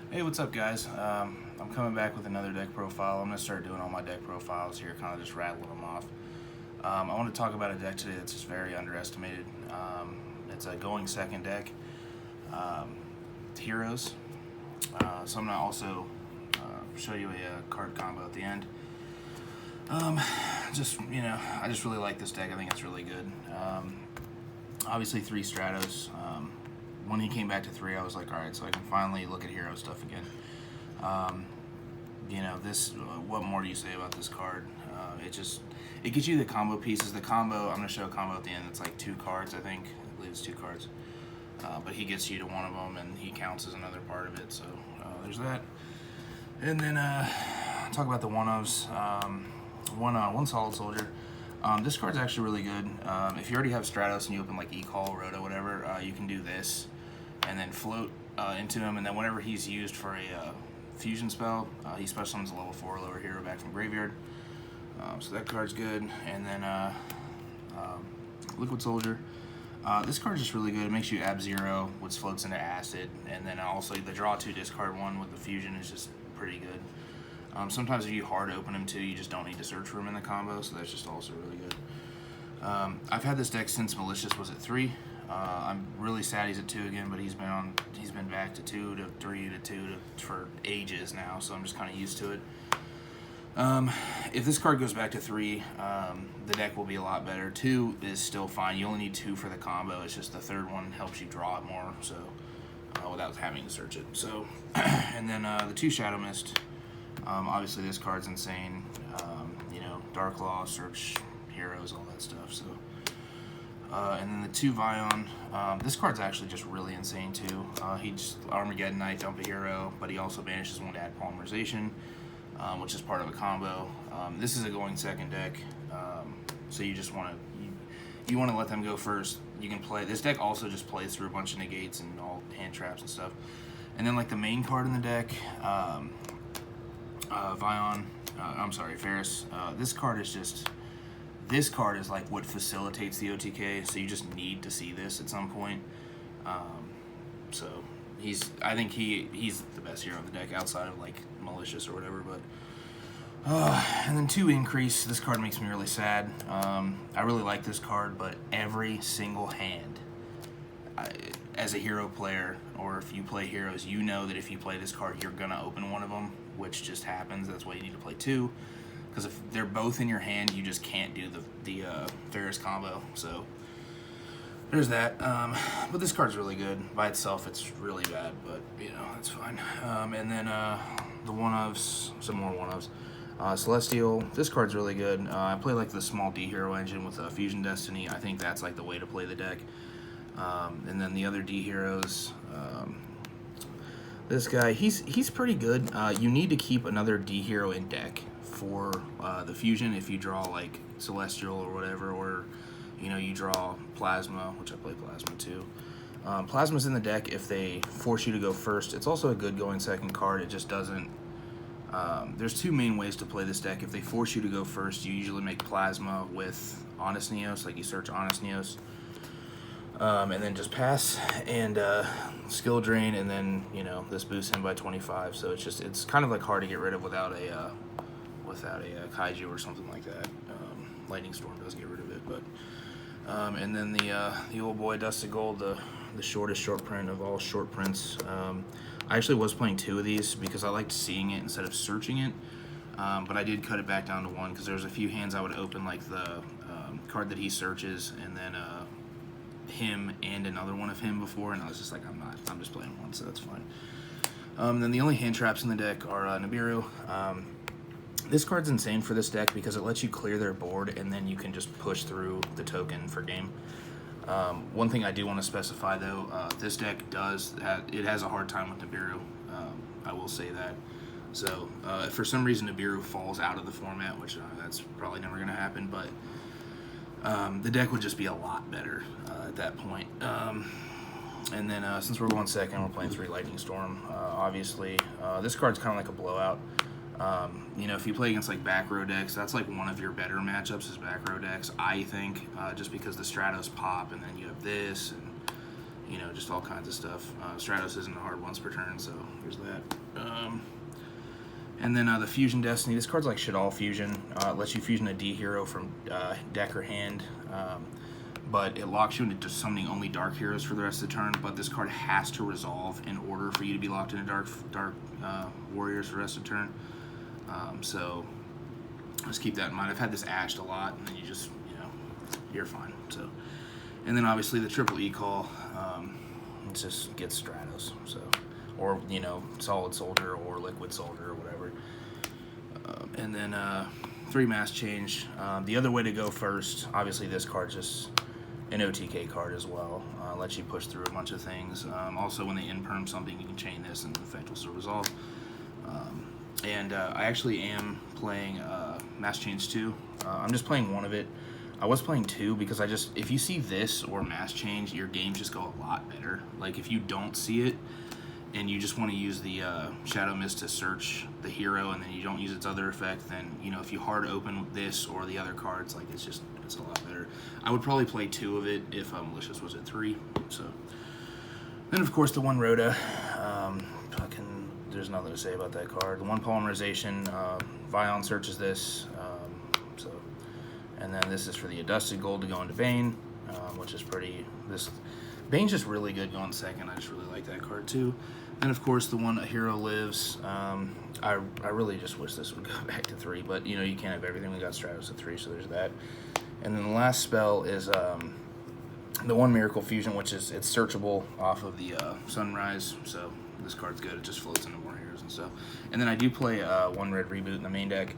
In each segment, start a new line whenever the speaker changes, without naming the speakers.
Hey, what's up, guys? I'm coming back with another deck profile. I'm going to start doing all my deck profiles here, kind of just rattling them off. I want to talk about a deck today that's just very underestimated. It's a going second deck, um, Heroes. So I'm going to also show you a card combo at the end. I just really like this deck. I think it's really good. Obviously, 3 Stratos. When he came back to 3, I was like, all right, so I can finally look at hero stuff again. Um, what more do you say about this card? It gets you the combo pieces. The combo, I'm going to show a combo at the end. It's like 2 cards, I think. I believe it's 2 cards. But he gets you to one of them, and he counts as another part of it. So there's that. And then talk about the one-ofs. One Solid Soldier. This card's actually really good. If you already have Stratos and you open like E-Call, Rhoda, whatever, you can do this and then float into him, and then whenever he's used for a fusion spell, he special summons a level 4 lower hero back from graveyard. So that card's good. And then Liquid Soldier. This card's just really good. It makes you Ab-Zero, which floats into Acid, and then also the draw 2 discard 1 with the fusion is just pretty good. Sometimes if you hard open him too, you just don't need to search for him in the combo, so that's just also really good. I've had this deck since Malicious was at 3. I'm really sad he's at 2 again, but he's been back to 2 to 3 to 2 for ages now, so I'm just kind of used to it. If this card goes back to 3, the deck will be a lot better. 2 is still fine. You only need 2 for the combo. It's just the third one helps you draw it more, so without having to search it. So, and then the 2 Shadow Mist. Obviously, this card's insane. Dark Law, search heroes, all that stuff. So, and then the 2 Vion. This card's actually just really insane too. He just Armageddon Knight, dump a hero, but he also banishes 1 to add polymerization, which is part of a combo. This is a going second deck, so you just want to let them go first. You can play this deck. Also, just plays through a bunch of negates and all hand traps and stuff. And then like the main card in the deck. Ferris. This card is like what facilitates the OTK, so you just need to see this at some point. So I think he's the best hero in the deck outside of like Malicious or whatever. But and then 2 Increase. This card makes me really sad. I really like this card, but every single hand, as a hero player, or if you play heroes, you know that if you play this card, you're gonna open one of them, which just happens. That's why you need to play 2, because if they're both in your hand, you just can't do the Ferris combo. So there's that. But this card's really good by itself. It's really bad, but that's fine. And then the one-ofs, some more one-ofs. Celestial. This card's really good. I play like the small D hero engine with Fusion Destiny. I think that's like the way to play the deck. And then the other D heroes, this guy, he's pretty good. You need to keep another D hero in deck for the fusion if you draw like Celestial or whatever, or you draw Plasma, which I play Plasma too. Plasma's in the deck if they force you to go first. It's also a good going second card. It just doesn't. There's 2 main ways to play this deck. If they force you to go first, you usually make Plasma with Honest Neos, like you search Honest Neos. And then just pass and skill drain, and then this boosts him by 25. So it's kind of like hard to get rid of without a kaiju or something like that. Lightning Storm does get rid of it, but and then the old boy Dusted Gold, the shortest short print of all short prints. I actually was playing 2 of these because I liked seeing it instead of searching it, but I did cut it back down to 1 because there's a few hands I would open, like the card that he searches, and then him and another one of him before, and I was just like, I'm just playing 1, so that's fine. Then the only hand traps in the deck are Nibiru. This card's insane for this deck because it lets you clear their board, and then you can just push through the token for game. One thing I do want to specify though, this deck has a hard time with Nibiru. I will say that. So if for some reason Nibiru falls out of the format, which that's probably never going to happen, but the deck would just be a lot better at that point. And then since we're going second, we're playing 3 Lightning Storm. Obviously, this card's kind of like a blowout. If you play against like back row decks, that's like one of your better matchups is back row decks, I think, just because the Stratos pop, and then you have this, and you know, just all kinds of stuff. Stratos isn't a hard once per turn, so there's that. And then the Fusion Destiny. This card's like Shaddoll Fusion. It lets you fusion a D hero from deck or hand, but it locks you into summoning only dark heroes for the rest of the turn. But this card has to resolve in order for you to be locked into dark warriors for the rest of the turn. So just keep that in mind. I've had this ashed a lot, and then you just, you know, you're fine. So, and then obviously the triple E call. It just gets Stratos. So, or, you know, Solid Soldier or Liquid Soldier or whatever. And then 3 Mass Change. The other way to go first, obviously this card's just an OTK card as well. Lets you push through a bunch of things. Also, when they imperm something, you can chain this and the effect will still resolve. I actually am playing Mass Change 2. I'm just playing one of it. I was playing 2 because if you see this or Mass Change, your games just go a lot better. Like, if you don't see it, and you just want to use the Shadow Mist to search the hero, and then you don't use its other effect, then, you know, if you hard open this or the other cards, like, it's a lot better. I would probably play 2 of it if Malicious was at 3. So then, of course, the 1 Rhoda. There's nothing to say about that card. The 1 Polymerization. Vion searches this. And then this is for the Adusted Gold to go into Bane, which is pretty. Bane's just really good going second. I just really like that card too. And of course, the 1 A Hero Lives. I really just wish this would go back to 3, but you know, you can't have everything. We got Stratos at 3, so there's that. And then the last spell is the 1 Miracle Fusion, which is it's searchable off of the Sunrise. So this card's good. It just floats into more heroes and stuff. And then I do play 1 Red Reboot in the main deck.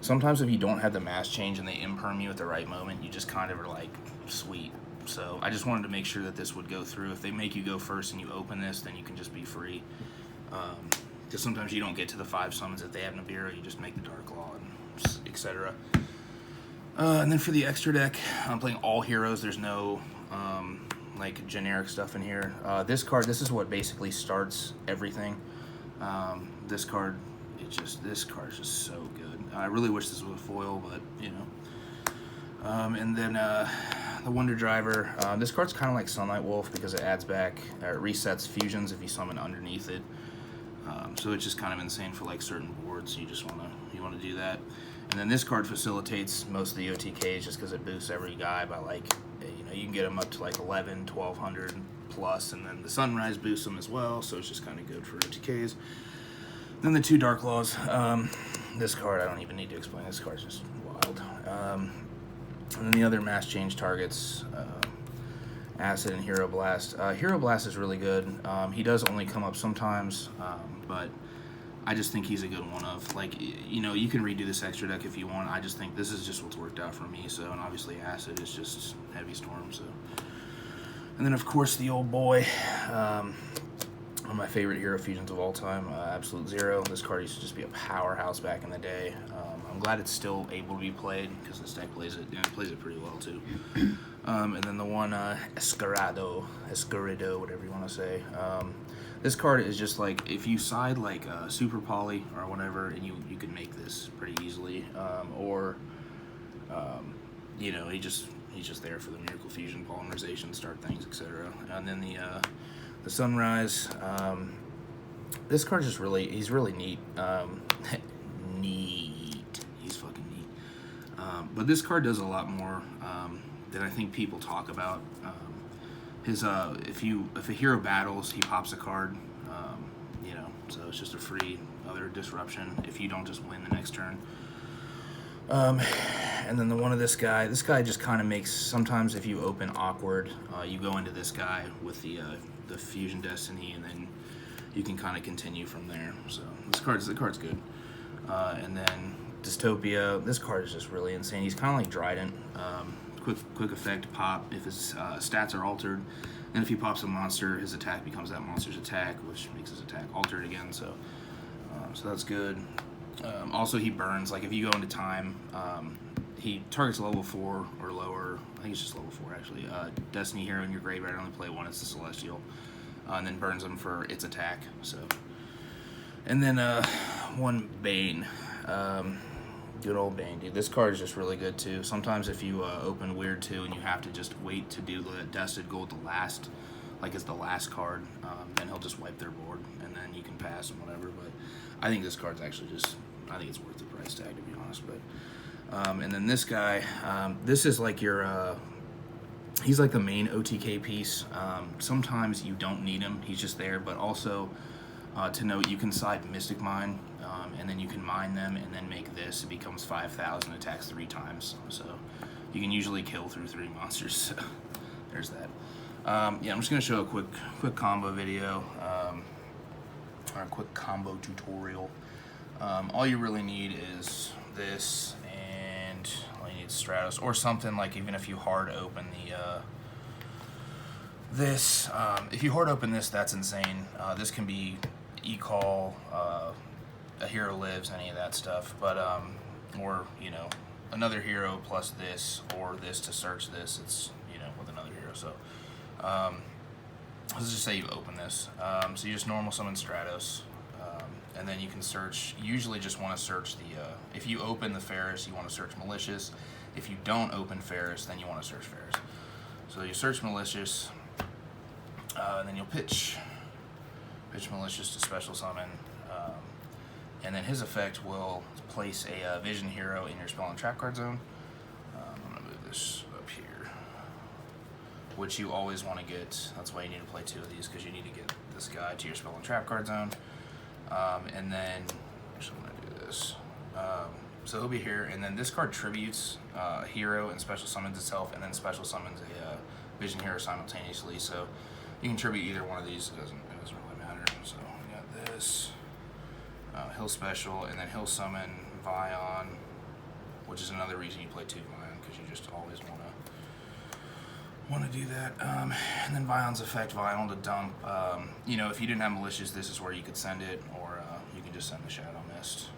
Sometimes if you don't have the Mass Change and they imperm you at the right moment, you just kind of are like, sweet. So I just wanted to make sure that this would go through. If they make you go first and you open this, then you can just be free. Because sometimes you don't get to the 5 summons that they have in Nibiru. You just make the Dark Law, and etc. And then for the extra deck, I'm playing all heroes. There's no like generic stuff in here. This card, this is what basically starts everything. This card is just so good. I really wish this was a foil, but you know. And then the Wonder Driver. This card's kind of like Sunlight Wolf because it adds back, it resets fusions if you summon underneath it. So it's just kind of insane for like certain boards. You want to do that. And then this card facilitates most of the OTKs just because it boosts every guy by like, you know, you can get them up to like 11, 1200 plus, and then the Sunrise boosts them as well. So it's just kind of good for OTKs. Then the 2 Dark Laws. This card, I don't even need to explain. This card's just wild. And then the other Mass Change targets, Acid and Hero Blast. Hero Blast is really good. He does only come up sometimes, but I just think he's a good one-of. Like, you know, you can redo this extra deck if you want. I just think this is just what's worked out for me. So, and obviously Acid is just Heavy Storm. So, and then of course the old boy. One of my favorite hero fusions of all time, Absolute Zero. This card used to just be a powerhouse back in the day. I'm glad it's still able to be played because this deck plays it, and it plays it pretty well too. And then the 1 Escurado, whatever you want to say. This card is just like, if you side like Super Poly or whatever, and you can make this pretty easily. You know, he's just there for the Miracle Fusion, Polymerization, start things, etc. And then the Sunrise. This card's just he's really neat. He's fucking neat. But this card does a lot more than I think people talk about. If a hero battles, he pops a card. You know, so it's just a free other disruption if you don't just win the next turn. And then the 1 of this guy just kind of makes, sometimes if you open awkward, you go into this guy with the Fusion Destiny, and then you can kind of continue from there. So the card's good. And then Dystopia. This card is just really insane. He's kind of like Dryden. Quick effect pop if his stats are altered. And if he pops a monster, his attack becomes that monster's attack, which makes his attack altered again. So that's good. Also, he burns. Like if you go into time, he targets level 4 or lower. I think it's just level 4 actually. Destiny hero in your graveyard, only play 1. It's the Celestial, and then burns them for its attack. So, and then 1 Bane. Good old Bane, dude. This card is just really good too. Sometimes if you open Weird 2 and you have to just wait to do the Dusted Gold to last, like as the last card, then he'll just wipe their board, and then you can pass and whatever. But I think this card's actually just, I think it's worth the price tag, to be honest. But and then this guy, this is like your, he's like the main OTK piece. Sometimes you don't need him; he's just there. But also to note, you can side Mystic Mine, and then you can mine them, and then make this. It becomes 5,000, attacks 3 times. So you can usually kill through 3 monsters. So there's that. Yeah, I'm just gonna show a quick combo video, or a quick combo tutorial. All you really need is this, and all you need is Stratos, or something like, even if you hard open the this, if you hard open this, that's insane. This can be E-Call, a hero lives, any of that stuff, but or you know, another hero plus this, or this to search this. It's, you know, with another hero. So let's just say you open this. So you just normal summon Stratos, and then you can search. You usually just want to search the, if you open the Ferris, you want to search Malicious. If you don't open Ferris, then you want to search Ferris. So you search Malicious, and then you'll pitch Malicious to special summon, and then his effect will place a Vision hero in your spell and trap card zone. I'm gonna move this up here, which you always want to get. That's why you need to play 2 of these, because you need to get this guy to your spell and trap card zone. And then, actually, I'm gonna do this. So he'll be here, and then this card tributes a hero and special summons itself, and then special summons a Vision hero simultaneously. So you can tribute either one of these. It doesn't really matter. So we got this. He'll special, and then he'll summon Vion, which is another reason you play 2 Vion, because you just always want to do that. And then Vion's effect, Vion to dump. You know, if you didn't have Malicious, this is where you could send it, or you can just send the Shadow Mist.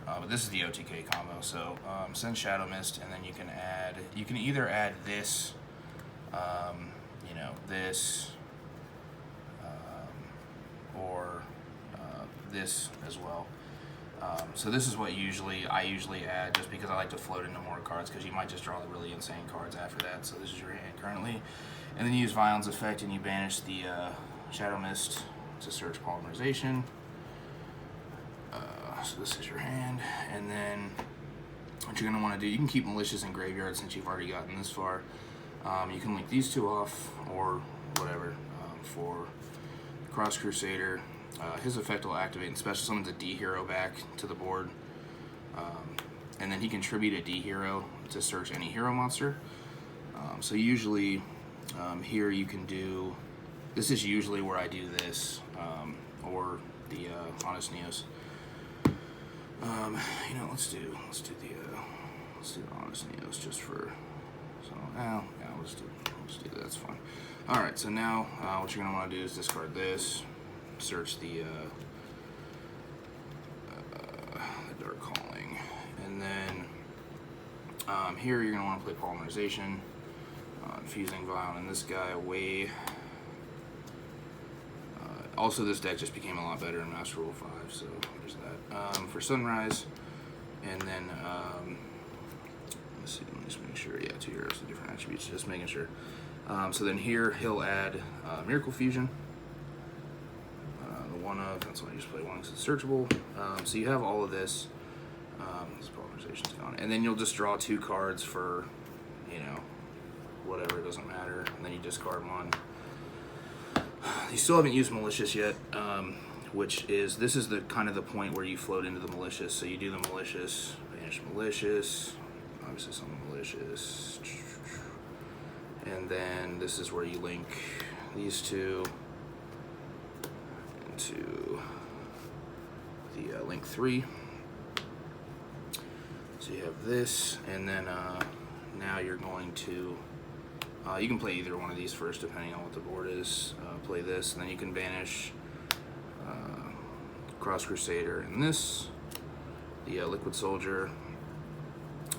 But this is the OTK combo, so send Shadow Mist, and then you can add, you can either add this, you know, this, or this as well. So this is what I usually add, just because I like to float into more cards, because you might just draw the really insane cards after that. So this is your hand currently, and then you use Vion's effect, and you banish the Shadow Mist to search Polymerization. So this is your hand, and then what you're going to want to do, you can keep Malicious in graveyard since you've already gotten this far. You can link these 2 off, or whatever. For Cross Crusader, his effect will activate and special summons a D hero back to the board, and then he can tribute a D hero to search any hero monster. So usually here you can do, this is usually where I do this, or the Honest Neos. You know, let's do the Honest Neos just for, so now let's do that. That's fine. All right, so now what you're gonna want to do is discard this, search the Dark Calling, and then here you're gonna want to play Polymerization, infusing Vion and this guy away. Also, this deck just became a lot better in Master Rule 5, so there's that. For Sunrise, and then, let's see, let me just make sure, yeah, 2 heroes, 2 different attributes, just making sure. So then here, he'll add Miracle Fusion, the 1 of, that's why I just play 1 because it's searchable. So you have all of this, this Polymerization's gone, and then you'll just draw 2 cards for, you know, whatever, it doesn't matter, and then you discard 1. You still haven't used Malicious yet, which is, this is the kind of the point where you float into the Malicious. So you do the Malicious, banish Malicious, obviously some Malicious, and then this is where you link these 2 into the link 3. So you have this, and then now you're going to, you can play either one of these first, depending on what the board is. Play this, and then you can banish Cross Crusader and this, the Liquid Soldier,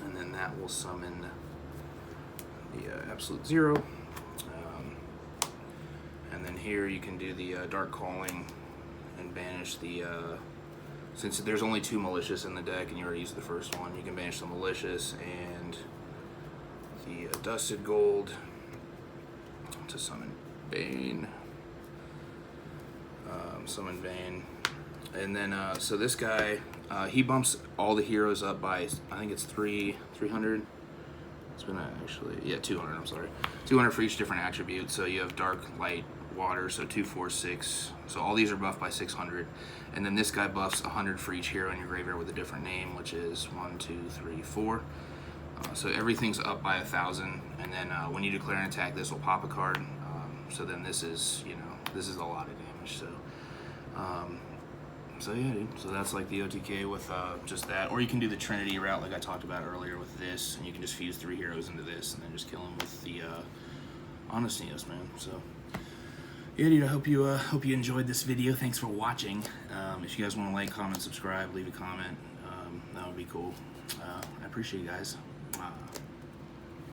and then that will summon the Absolute Zero. And then here you can do the Dark Calling and banish the, since there's only 2 Malicious in the deck and you already used the first one, you can banish the Malicious and the Dusted Gold to summon Bane. Summon Bane. And then, so this guy, he bumps all the heroes up by, I think it's 300. It's been actually, yeah, 200, I'm sorry. 200 for each different attribute. So you have dark, light, water, so 2, 4, 6. So all these are buffed by 600. And then this guy buffs 100 for each hero in your graveyard with a different name, which is 1, 2, 3, 4. So everything's up by 1,000. And then when you declare an attack, this will pop a card. So then this is, you know, this is a lot of damage. So yeah, dude. So that's like the OTK with just that. Or you can do the Trinity route like I talked about earlier with this, and you can just fuse 3 heroes into this and then just kill them with the Honestinius, man. So yeah, dude, I hope you enjoyed this video. Thanks for watching. If you guys want to like, comment, subscribe, leave a comment, that would be cool. I appreciate you guys.